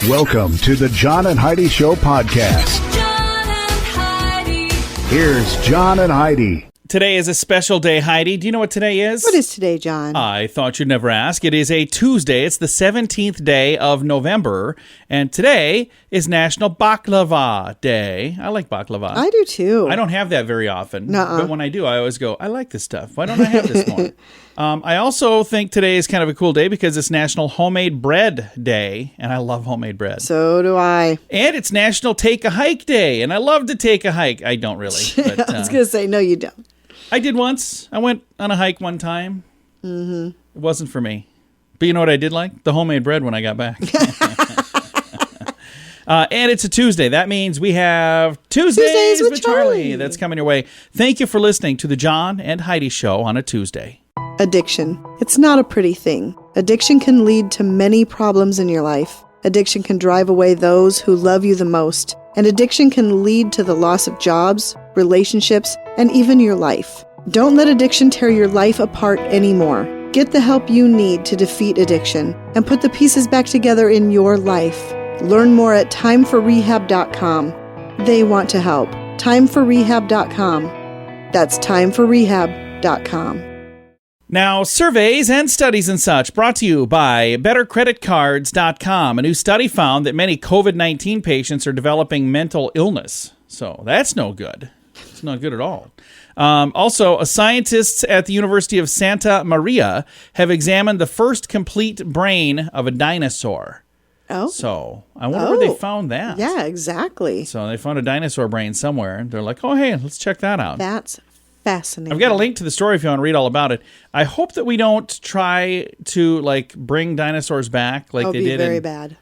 Welcome to the John and Heidi Show podcast. John and Heidi. Here's John and Heidi. Today is a special day, Heidi. Do you know what today is? What is today, John? I thought you'd never ask. It is a Tuesday. It's the 17th day of November. And today is National Baklava Day. I like baklava. I do too. I don't have that very often. Nuh-uh. But when I do, I always go, I like this stuff. Why don't I have this more? I also think today is kind of a cool day because it's National Homemade Bread Day. And I love homemade bread. So do I. And it's National Take a Hike Day. And I love to take a hike. I don't really. But, I was going to say, no, you don't. I did once. I went on a hike one time. Mm-hmm. It wasn't for me. But you know what I did like? The homemade bread when I got back. And it's a Tuesday. That means we have Tuesdays with Charlie. That's coming your way. Thank you for listening to the John and Heidi Show on a Tuesday. Addiction. It's not a pretty thing. Addiction can lead to many problems in your life. Addiction can drive away those who love you the most. And addiction can lead to the loss of jobs, relationships, and even your life. Don't let addiction tear your life apart anymore. Get the help you need to defeat addiction and put the pieces back together in your life. Learn more at timeforrehab.com. They want to help. Timeforrehab.com. That's timeforrehab.com. Now, surveys and studies and such brought to you by BetterCreditCards.com. A new study found that many COVID-19 patients are developing mental illness. So that's no good. It's not good at all. Also, scientists at the University of Santa Maria have examined the first complete brain of a dinosaur. Oh. So I wonder where they found that. Yeah, exactly. So they found a dinosaur brain somewhere. They're like, oh, hey, let's check that out. That's fascinating. I've got a link to the story if you want to read all about it. I hope that we don't try to bring dinosaurs back like they did very in bad.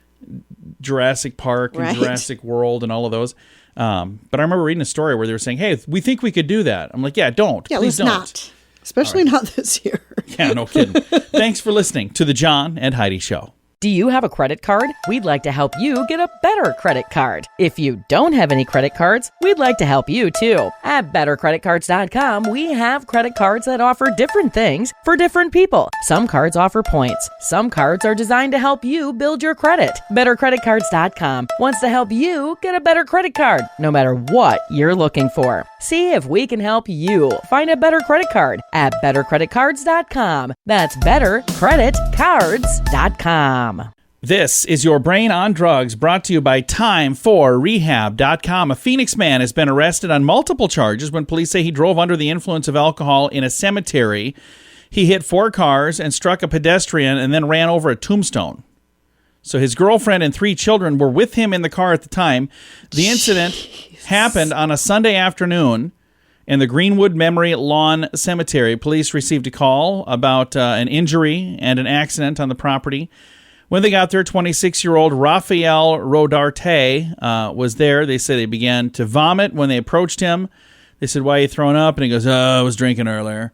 Jurassic Park and Jurassic World and all of those. But I remember reading a story where they were saying, hey, we think we could do that. I'm like, yeah, don't. Yeah, Please let's don't. not. Especially not this year. Yeah, no kidding. Thanks for listening to the John and Heidi Show. Do you have a credit card? We'd like to help you get a better credit card. If you don't have any credit cards, we'd like to help you too. At BetterCreditCards.com, we have credit cards that offer different things for different people. Some cards offer points. Some cards are designed to help you build your credit. BetterCreditCards.com wants to help you get a better credit card, no matter what you're looking for. See if we can help you find a better credit card at BetterCreditCards.com. That's BetterCreditCards.com. This is your Brain on Drugs, brought to you by TimeForRehab.com. A Phoenix man has been arrested on multiple charges when police say he drove under the influence of alcohol in a cemetery. He hit 4 cars and struck a pedestrian and then ran over a tombstone. So his girlfriend and 3 children were with him in the car at the time. The incident happened on a Sunday afternoon in the Greenwood Memory Lawn Cemetery. Police received a call about an injury and an accident on the property. When they got there, 26-year-old Raphael Rodarte was there. They said they began to vomit when they approached him. They said, why are you throwing up? And he goes, I was drinking earlier.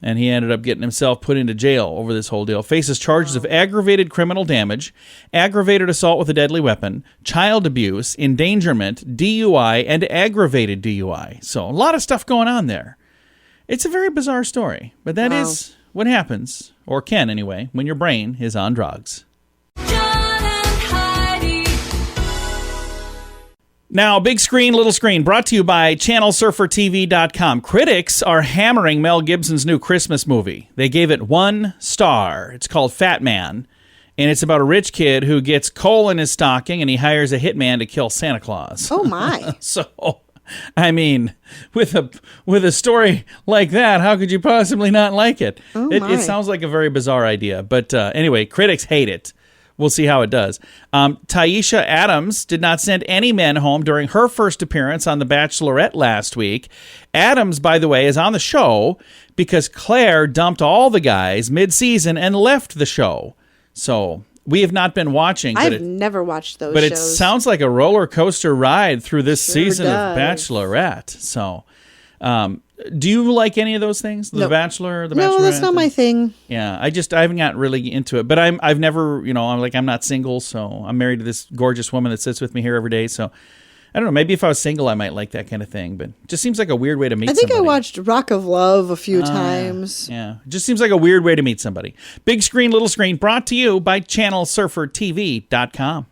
And he ended up getting himself put into jail over this whole deal. Faces charges of aggravated criminal damage, aggravated assault with a deadly weapon, child abuse, endangerment, DUI, and aggravated DUI. So a lot of stuff going on there. It's a very bizarre story, but that is what happens, or can anyway, when your brain is on drugs. John and Heidi. Now, Big Screen, Little Screen, brought to you by ChannelSurferTV.com. Critics are hammering Mel Gibson's new Christmas movie. They gave it 1 star. It's called Fat Man, and it's about a rich kid who gets coal in his stocking, and he hires a hitman to kill Santa Claus. Oh, my. So, I mean, with a story like that, how could you possibly not like it? Oh, It sounds like a very bizarre idea. But anyway, critics hate it. We'll see how it does. Taisha Adams did not send any men home during her first appearance on The Bachelorette last week. Adams, by the way, is on the show because Claire dumped all the guys mid-season and left the show. So we have not been watching. I've never watched those shows. But it sounds like a roller coaster ride through this season does. of Bachelorette. So do you like any of those things? The Bachelor, The Bachelorette? No, that's not my thing. Yeah, I haven't gotten really into it. But I've never, I'm not single, so I'm married to this gorgeous woman that sits with me here every day. So I don't know. Maybe if I was single, I might like that kind of thing. But it just seems like a weird way to meet somebody. I watched Rock of Love a few times. Yeah. It just seems like a weird way to meet somebody. Big Screen, Little Screen, brought to you by ChannelSurferTV.com.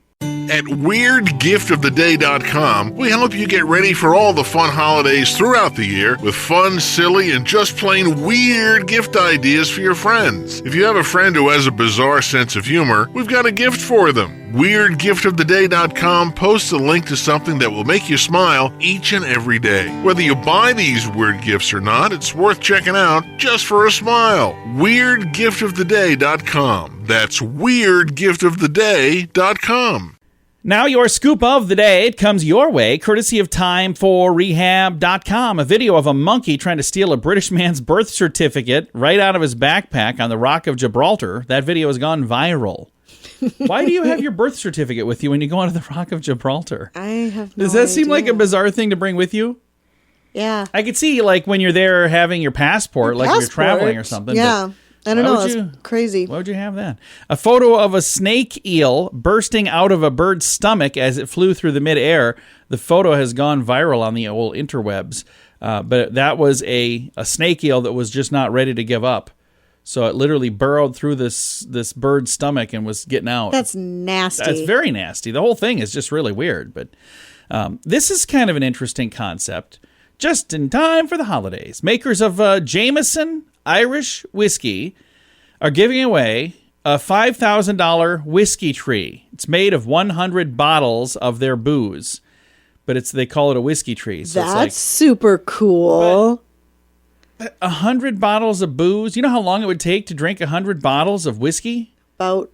At WeirdGiftOfTheDay.com, we help you get ready for all the fun holidays throughout the year with fun, silly, and just plain weird gift ideas for your friends. If you have a friend who has a bizarre sense of humor, we've got a gift for them. WeirdGiftOfTheDay.com posts a link to something that will make you smile each and every day. Whether you buy these weird gifts or not, it's worth checking out just for a smile. WeirdGiftOfTheDay.com. That's WeirdGiftOfTheDay.com. Now your scoop of the day, it comes your way, courtesy of TimeForRehab.com. A video of a monkey trying to steal a British man's birth certificate right out of his backpack on the Rock of Gibraltar. That video has gone viral. Why do you have your birth certificate with you when you go onto the Rock of Gibraltar? I have no Does that seem idea. like a bizarre thing to bring with you? Yeah. I could see, like, when you're there having your passport, like you're traveling or something. Yeah. I don't why know. would That's crazy. Why would you have that? A photo of a snake eel bursting out of a bird's stomach as it flew through the midair. The photo has gone viral on the old interwebs. But that was a snake eel that was just not ready to give up. So it literally burrowed through this bird's stomach and was getting out. That's nasty. That's very nasty. The whole thing is just really weird. But this is kind of an interesting concept. Just in time for the holidays. Makers of Jameson Irish whiskey are giving away a $5,000 whiskey tree. It's made of 100 bottles of their booze, but they call it a whiskey tree. So That's super cool. 100 bottles of booze. You know how long it would take to drink 100 bottles of whiskey? About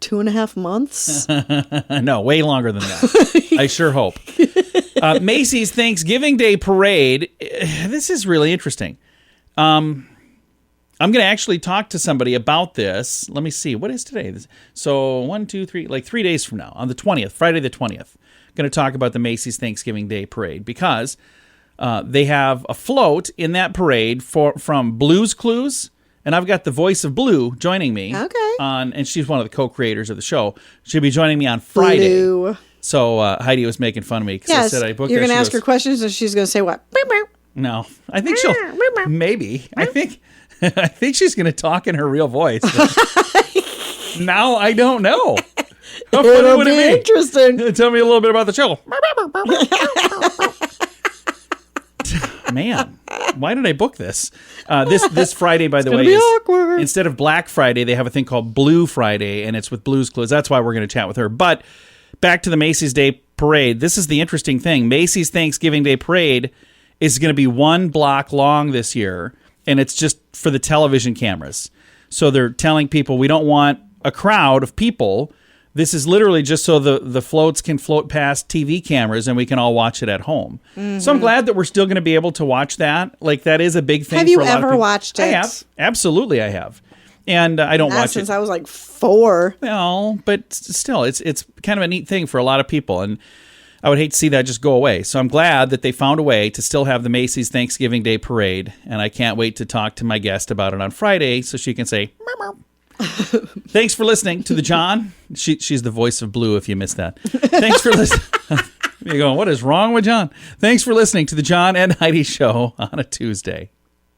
2.5 months. No, way longer than that. I sure hope. Macy's Thanksgiving Day Parade. This is really interesting. I'm going to actually talk to somebody about this. Let me see. What is today? So 1, 2, 3, like 3 days from now, on the 20th, Friday the 20th, I'm going to talk about the Macy's Thanksgiving Day Parade because they have a float in that parade from Blue's Clues, and I've got the voice of Blue joining me. Okay. And she's one of the co-creators of the show. She'll be joining me on Friday. Blue. So Heidi was making fun of me because I said I booked you're her. going to ask her questions, and she's going to say what? No, I think she'll. Maybe. I think she's going to talk in her real voice. Now I don't know. How funny It'll would be it be? interesting. Tell me a little bit about the show. Man, why did I book this? This Friday, by the way, be is, awkward. instead of Black Friday, they have a thing called Blue Friday, and it's with Blue's Clues. That's why we're going to chat with her. But back to the Macy's Day Parade. This is the interesting thing. Macy's Thanksgiving Day Parade is going to be 1 block long this year, and it's just for the television cameras. So they're telling people we don't want a crowd of people. This is literally just so the floats can float past TV cameras and we can all watch it at home. Mm-hmm. So I'm glad that we're still going to be able to watch that. Like, that is a big thing. Have for you a lot of ever people. watched it? I have. Absolutely, I have. And I don't watch since it. I was like 4. Well, but still, it's kind of a neat thing for a lot of people. And I would hate to see that just go away. So I'm glad that they found a way to still have the Macy's Thanksgiving Day Parade. And I can't wait to talk to my guest about it on Friday so she can say, meow, meow. Thanks for listening to the John. She's the voice of Blue if you missed that. Thanks for listening. You're going, what is wrong with John? Thanks for listening to the John and Heidi Show on a Tuesday.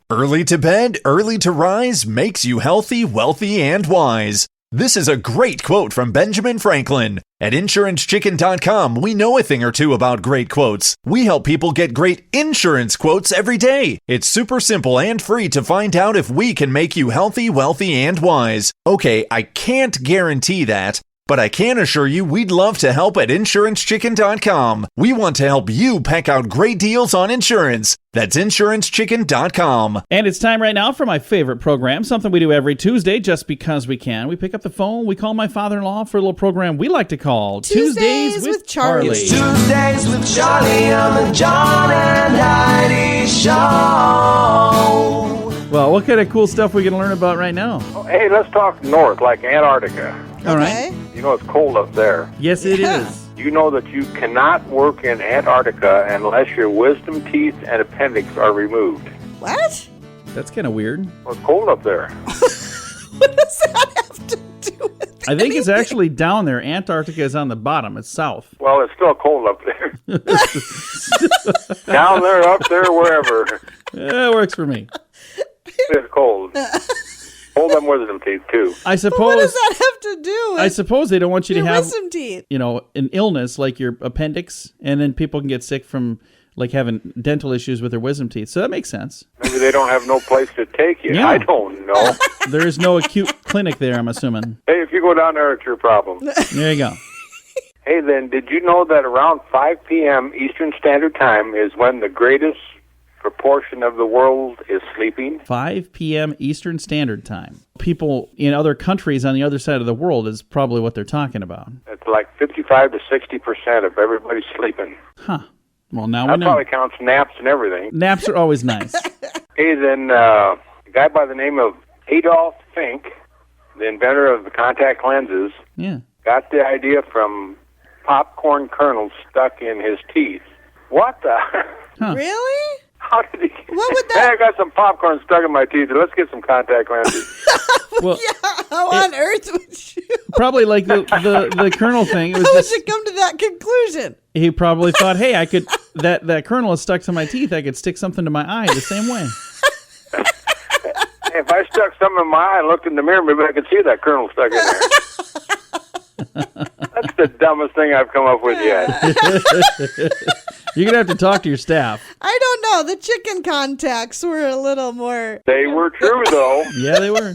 Early to bed, early to rise makes you healthy, wealthy, and wise. This is a great quote from Benjamin Franklin. At InsuranceChicken.com, we know a thing or two about great quotes. We help people get great insurance quotes every day. It's super simple and free to find out if we can make you healthy, wealthy, and wise. Okay, I can't guarantee that, but I can assure you we'd love to help at InsuranceChicken.com. We want to help you pack out great deals on insurance. That's InsuranceChicken.com. And it's time right now for my favorite program, something we do every Tuesday just because we can. We pick up the phone, we call my father-in-law for a little program we like to call Tuesdays with Charlie. Charlie. Tuesdays with Charlie on the John and Heidi Show. Well, what kind of cool stuff we going to learn about right now? Hey, let's talk north, like Antarctica. All right. You know it's cold up there. Yes, it is. You know that you cannot work in Antarctica unless your wisdom teeth and appendix are removed. What? That's kind of weird. Well, it's cold up there. What does that have to do with I think it's actually down there. Antarctica is on the bottom. It's south. Well, it's still cold up there. Down there, up there, wherever. It works for me. It's cold. Hold them wisdom teeth, too. I What suppose. does that have to do with I suppose they don't want you to your have, wisdom teeth? an illness like your appendix, and then people can get sick from like having dental issues with their wisdom teeth. So that makes sense. Maybe they don't have no place to take you. Yeah. I don't know. There is no acute clinic there, I'm assuming. Hey, if you go down there, it's your problem. There you go. Hey, then, did you know that around 5 p.m. Eastern Standard Time is when the greatest proportion of the world is sleeping? 5 p.m. Eastern Standard Time. People in other countries on the other side of the world is probably what they're talking about. It's like 55 to 60% of everybody sleeping. Huh. Well, now we That know. probably counts naps and everything. Naps are always nice. Hey, then, a guy by the name of Adolf Fink, the inventor of the contact lenses, Yeah. got the idea from popcorn kernels stuck in his teeth. What the? Huh. Really? How did he? What would Hey, that? I got some popcorn stuck in my teeth. Let's get some contact lenses. Well, How on earth would you? probably like the kernel thing. It was How would just, you come to that conclusion? he probably thought, hey, I could that kernel is stuck to my teeth. I could stick something to my eye the same way. Hey, if I stuck something in my eye and looked in the mirror, maybe I could see that kernel stuck in there. That's the dumbest thing I've come up with yet. You're gonna have to talk to your staff. I don't know. The chicken contacts were a little more. They were true, though. Yeah, they were.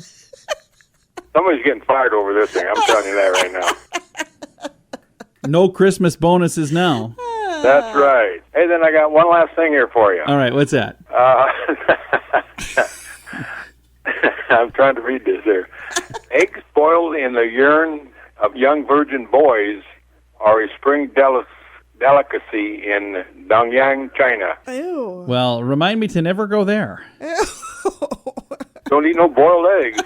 Somebody's getting fired over this thing. I'm telling you that right now. No Christmas bonuses now. That's right. Hey, then I got one last thing here for you. All right, what's that? I'm trying to read this here. Eggs boiled in the urine of young virgin boys are a spring delicacy in Dongyang, China. Ew. Well, remind me to never go there. Don't eat no boiled eggs.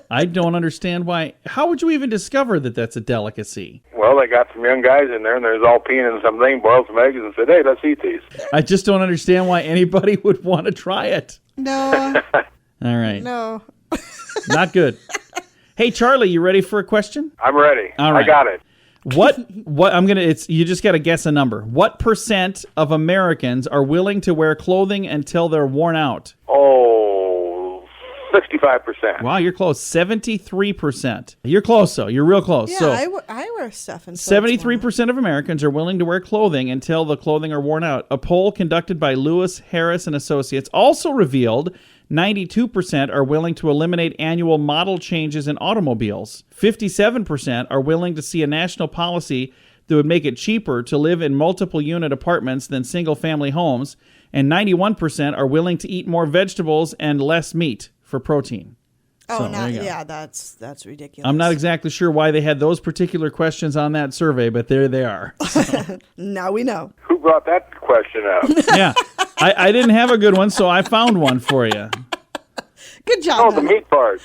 I don't understand why. How would you even discover that that's a delicacy? Well, they got some young guys in there, and there's all peeing in something, boiled some eggs, and said, hey, let's eat these. I just don't understand why anybody would want to try it. No. All right. No. Not good. Hey, Charlie, you ready for a question? I'm ready. All right. I got it. You just got to guess a number. What % of Americans are willing to wear clothing until they're worn out? Oh, 65%. Wow, you're close. 73%. You're close, though. You're real close. Yeah, So I wear stuff and 73% of Americans are willing to wear clothing until the clothing are worn out. A poll conducted by Lewis, Harris, and Associates also revealed 92% are willing to eliminate annual model changes in automobiles. 57% are willing to see a national policy that would make it cheaper to live in multiple unit apartments than single-family homes. And 91% are willing to eat more vegetables and less meat for protein. Oh, So, there you go. yeah, that's ridiculous. I'm not exactly sure why they had those particular questions on that survey, but there they are. Now we know. Who brought that question up? Yeah, I didn't have a good one, so I found one for you. Good job. Oh, the honey. meat part.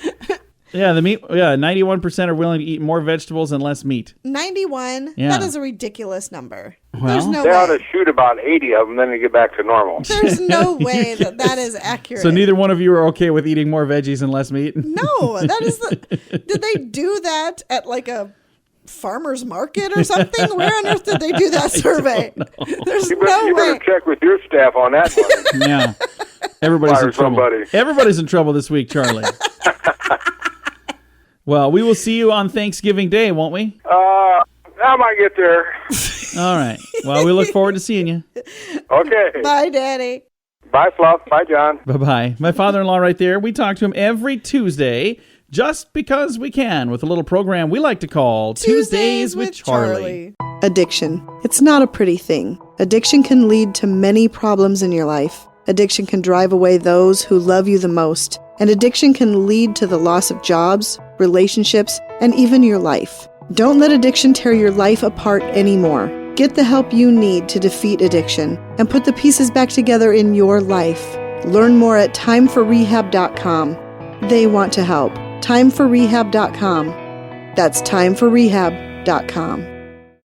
Yeah, the meat. Yeah, 91% are willing to eat more vegetables and less meat. 91. Yeah. That is a ridiculous number. Well, There's no They ought to way. shoot about 80 of them, then they get back to normal. There's no way that is accurate. So neither one of you are okay with eating more veggies and less meat? No, that is the. Did they do that at like a farmer's market or something? Where on earth did they do that survey? There's You no better way. check with your staff on that one. Yeah. Everybody's Fire in trouble. somebody. Everybody's in trouble this week, Charlie. Well, we will see you on Thanksgiving Day, won't we? I might get there. All right. Well, we look forward to seeing you. Okay. Bye, Daddy. Bye, Fluff. Bye, John. Bye-bye. My father-in-law right there. We talk to him every Tuesday just because we can with a little program we like to call Tuesdays with Charlie. Addiction. It's not a pretty thing. Addiction can lead to many problems in your life. Addiction can drive away those who love you the most. And addiction can lead to the loss of jobs, relationships, and even your life. Don't let addiction tear your life apart anymore. Get the help you need to defeat addiction and put the pieces back together in your life. Learn more at timeforrehab.com. They want to help. Timeforrehab.com. That's timeforrehab.com.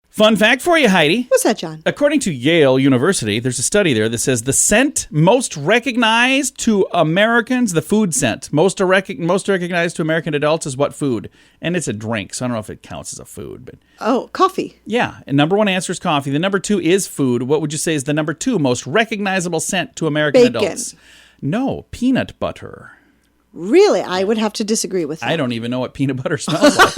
Fun fact for you, Heidi. What's that, John? According to Yale University, there's a study there that says the scent most recognized to Americans, the food scent, most recognized to American adults is what food? And it's a drink, so I don't know if it counts as a food. But Oh, coffee. yeah, and number one answer is coffee. The number two is food. What would you say is the number two most recognizable scent to American Bacon. adults? No, peanut butter. Really? I would have to disagree with that. I don't even know what peanut butter smells like.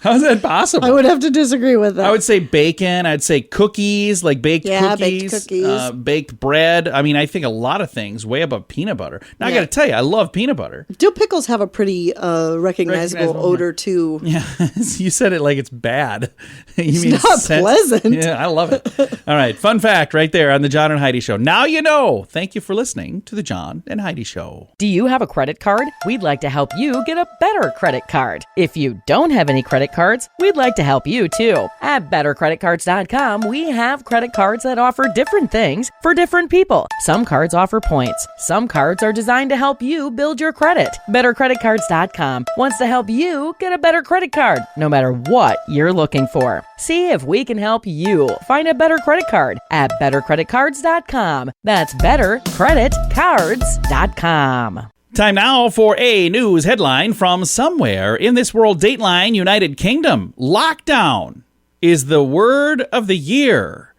How is that possible? I would have to disagree with that. I would say bacon. I'd say cookies, like baked Yeah, cookies, baked cookies. Baked bread. I mean, I think a lot of things way above peanut butter. Now, I got to tell you, I love peanut butter. Dill pickles have a pretty recognizable odor, too. Yeah, you said it like it's bad. You It's not pleasant. Yeah, I love it. All right, fun fact right there on the John and Heidi Show. Now you know. Thank you for listening to the John and Heidi Show. Do you have a credit card? We'd like to help you get a better credit card. If you don't have any credit cards, we'd like to help you too. At bettercreditcards.com, we have credit cards that offer different things for different people. Some cards offer points. Some cards are designed to help you build your credit. Bettercreditcards.com wants to help you get a better credit card, no matter what you're looking for. See if we can help you find a better credit card at bettercreditcards.com. That's bettercreditcards.com. Time now for a news headline from somewhere in this world. Dateline, United Kingdom. Lockdown is the word of the year,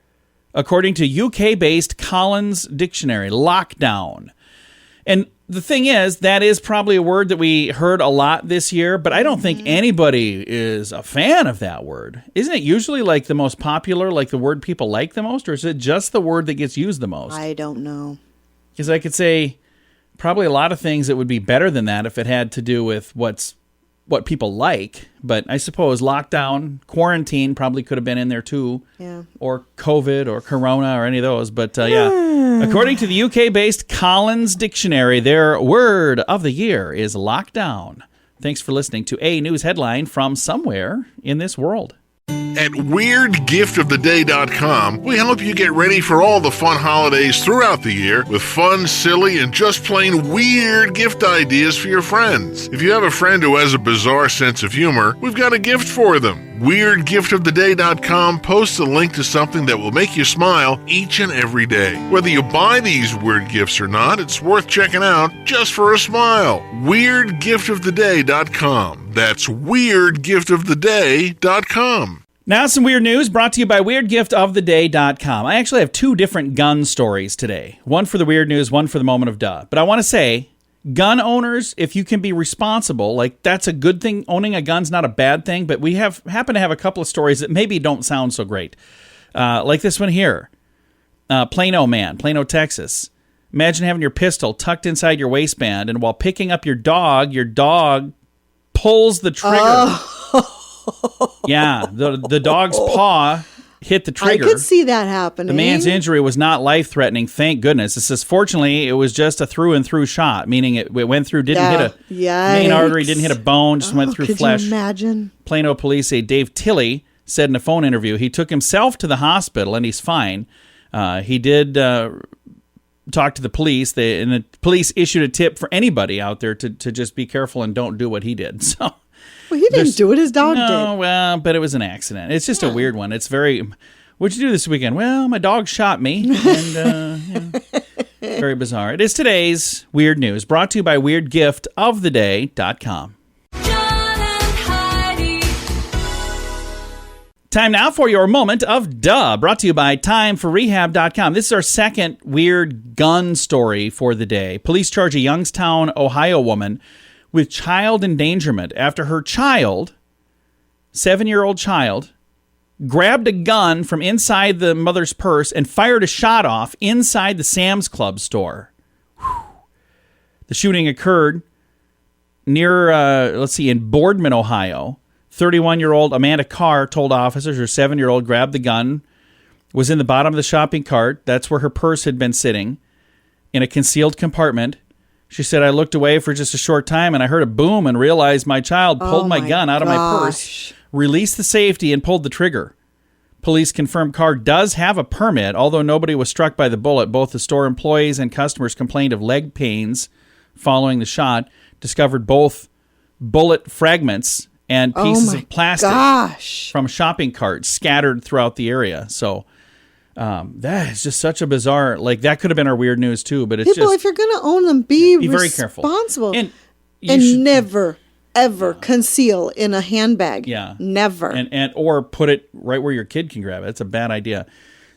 according to UK-based Collins Dictionary. Lockdown. And the thing is, that is probably a word that we heard a lot this year, but I don't think anybody is a fan of that word. Isn't it usually like the most popular, like the word people like the most, or is it just the word that gets used the most? I don't know. Because I could say probably a lot of things that would be better than that if it had to do with what people like. But I suppose lockdown, quarantine probably could have been in there too. Yeah. Or COVID or Corona or any of those. But yeah, according to the UK-based Collins Dictionary, their word of the year is lockdown. Thanks for listening to a news headline from somewhere in this world. At WeirdGiftOfTheDay.com, we help you get ready for all the fun holidays throughout the year with fun, silly, and just plain weird gift ideas for your friends. If you have a friend who has a bizarre sense of humor, we've got a gift for them. WeirdGiftOfTheDay.com posts a link to something that will make you smile each and every day. Whether you buy these weird gifts or not, it's worth checking out just for a smile. WeirdGiftOfTheDay.com. That's WeirdGiftOfTheDay.com. Now some weird news brought to you by WeirdGiftOfTheDay.com. I actually have two different gun stories today. One for the weird news, one for the moment of duh. But I want to say, gun owners, if you can be responsible, like that's a good thing. Owning a gun's not a bad thing, but we happen to have a couple of stories that maybe don't sound so great. Like this one here. Plano, Texas. Imagine having your pistol tucked inside your waistband, and while picking up your dog pulls the trigger. Oh. Yeah, the dog's paw hit the trigger. I could see that happening. The man's injury was not life-threatening, thank goodness. It says, fortunately, it was just a through-and-through shot, meaning it went through, didn't hit a main artery, didn't hit a bone, just went through flesh. Could you imagine? Plano police say Dave Tilley said in a phone interview he took himself to the hospital, and he's fine. He did talk to the police, and the police issued a tip for anybody out there to just be careful and don't do what he did, so... Well, he didn't do it. His dog did. No, well, but it was an accident. It's just a weird one. It's very... What'd you do this weekend? Well, my dog shot me. And, very bizarre. It is today's Weird News, brought to you by WeirdGiftOfTheDay.com. John and Heidi. Time now for your moment of duh, brought to you by TimeForRehab.com. This is our second weird gun story for the day. Police charge a Youngstown, Ohio woman with child endangerment after her child, 7-year-old child, grabbed a gun from inside the mother's purse and fired a shot off inside the Sam's Club store. Whew. The shooting occurred near, in Boardman, Ohio. 31-year-old Amanda Carr told officers her 7-year-old grabbed the gun, was in the bottom of the shopping cart. That's where her purse had been sitting, in a concealed compartment. She said, I looked away for just a short time and I heard a boom and realized my child pulled my gun out of my purse, released the safety, and pulled the trigger. Police confirmed Carr does have a permit, although nobody was struck by the bullet. Both the store employees and customers complained of leg pains following the shot, discovered both bullet fragments and pieces of plastic from shopping carts scattered throughout the area. So that is just such a bizarre, like that could have been our weird news too, but it's people, just, if you're going to own them, be very careful. Responsible. And never, ever conceal in a handbag. Yeah. Never. And or put it right where your kid can grab it. It's a bad idea.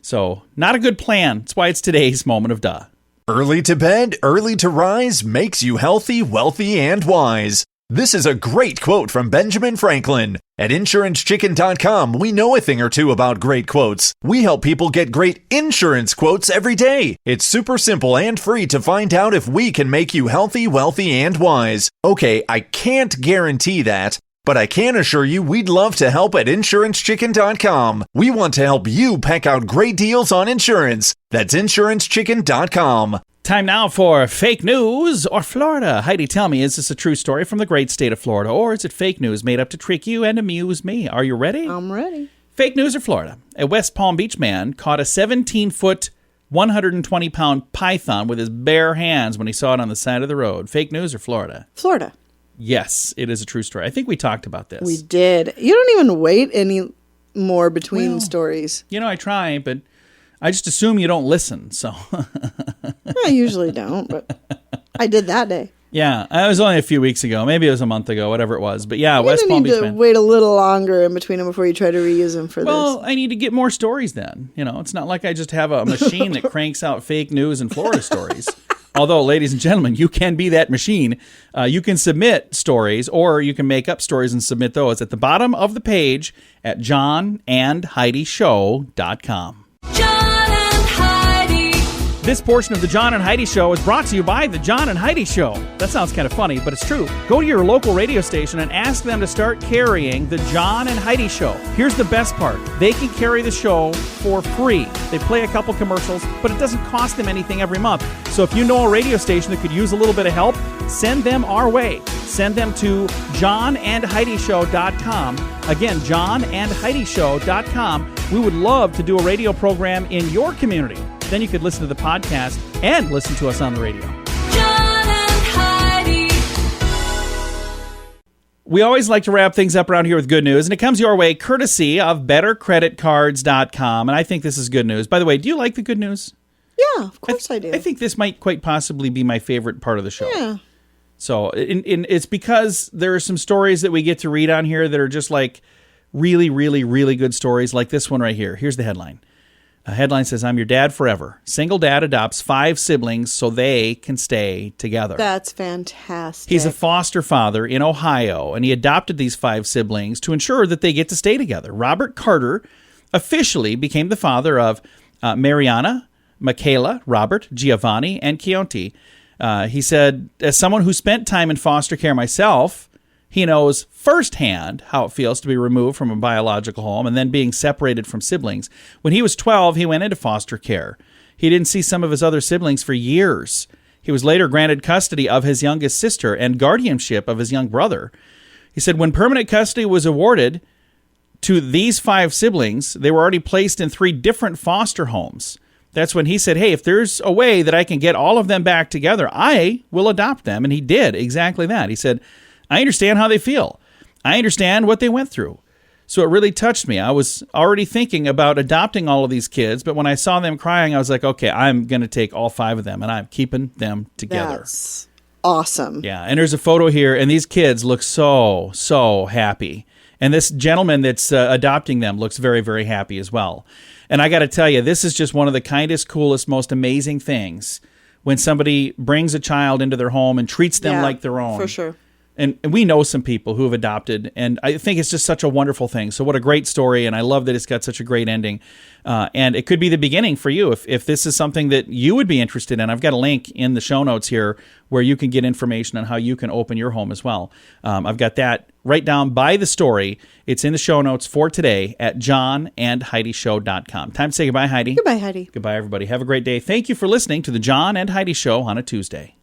So not a good plan. That's why it's today's moment of duh. Early to bed, early to rise makes you healthy, wealthy, and wise. This is a great quote from Benjamin Franklin. At InsuranceChicken.com, we know a thing or two about great quotes. We help people get great insurance quotes every day. It's super simple and free to find out if we can make you healthy, wealthy, and wise. Okay, I can't guarantee that, but I can assure you we'd love to help at InsuranceChicken.com. We want to help you peck out great deals on insurance. That's InsuranceChicken.com. Time now for fake news or Florida. Heidi, tell me, is this a true story from the great state of Florida, or is it fake news made up to trick you and amuse me? Are you ready? I'm ready. Fake news or Florida. A West Palm Beach man caught a 17-foot, 120-pound python with his bare hands when he saw it on the side of the road. Fake news or Florida? Florida. Yes, it is a true story. I think we talked about this. We did. You don't even wait any more between stories. You know, I try, but I just assume you don't listen, so. I usually don't, but I did that day. Yeah, it was only a few weeks ago. Maybe it was a month ago, whatever it was. But yeah, West Palm Beach You need to man. wait a little longer in between them before you try to reuse them for Well, this. I need to get more stories then. You know, it's not like I just have a machine that cranks out fake news and Florida stories. Although, ladies and gentlemen, you can be that machine. You can submit stories, or you can make up stories and submit those at the bottom of the page at johnandheidishow.com. John and Heidi. This portion of the John and Heidi Show is brought to you by the John and Heidi Show. That sounds kind of funny, but it's true. Go to your local radio station and ask them to start carrying the John and Heidi Show. Here's the best part. They can carry the show for free. They play a couple commercials, but it doesn't cost them anything every month. So if you know a radio station that could use a little bit of help, send them our way. Send them to johnandheidishow.com. Again, johnandheidishow.com. We would love to do a radio program in your community. Then you could listen to the podcast and listen to us on the radio. John and Heidi. We always like to wrap things up around here with good news, and it comes your way courtesy of bettercreditcards.com, and I think this is good news. By the way, do you like the good news? Yeah, of course I do. I think this might quite possibly be my favorite part of the show. Yeah. So it's because there are some stories that we get to read on here that are just like really, really, really good stories, like this one right here. Here's the headline. A headline says, "I'm your dad forever. Single dad adopts 5 siblings so they can stay together." That's fantastic. He's a foster father in Ohio, and he adopted these 5 siblings to ensure that they get to stay together. Robert Carter officially became the father of Mariana, Michaela, Robert, Giovanni, and Keonti. He said, as someone who spent time in foster care myself, he knows firsthand how it feels to be removed from a biological home and then being separated from siblings. When he was 12, he went into foster care. He didn't see some of his other siblings for years. He was later granted custody of his youngest sister and guardianship of his young brother. He said when permanent custody was awarded to these 5 siblings, they were already placed in 3 different foster homes. That's when he said, hey, if there's a way that I can get all of them back together, I will adopt them. And he did exactly that. He said, I understand how they feel. I understand what they went through. So it really touched me. I was already thinking about adopting all of these kids, but when I saw them crying, I was like, okay, I'm going to take all 5 of them, and I'm keeping them together. That's awesome. Yeah, and there's a photo here, and these kids look so, so happy. And this gentleman that's adopting them looks very, very happy as well. And I got to tell you, this is just one of the kindest, coolest, most amazing things when somebody brings a child into their home and treats them like their own. For sure. And we know some people who have adopted, and I think it's just such a wonderful thing. So what a great story, and I love that it's got such a great ending. And it could be the beginning for you if this is something that you would be interested in. I've got a link in the show notes here where you can get information on how you can open your home as well. I've got that right down by the story. It's in the show notes for today at johnandheidishow.com. Time to say goodbye, Heidi. Goodbye, Heidi. Goodbye, everybody. Have a great day. Thank you for listening to the John and Heidi Show on a Tuesday.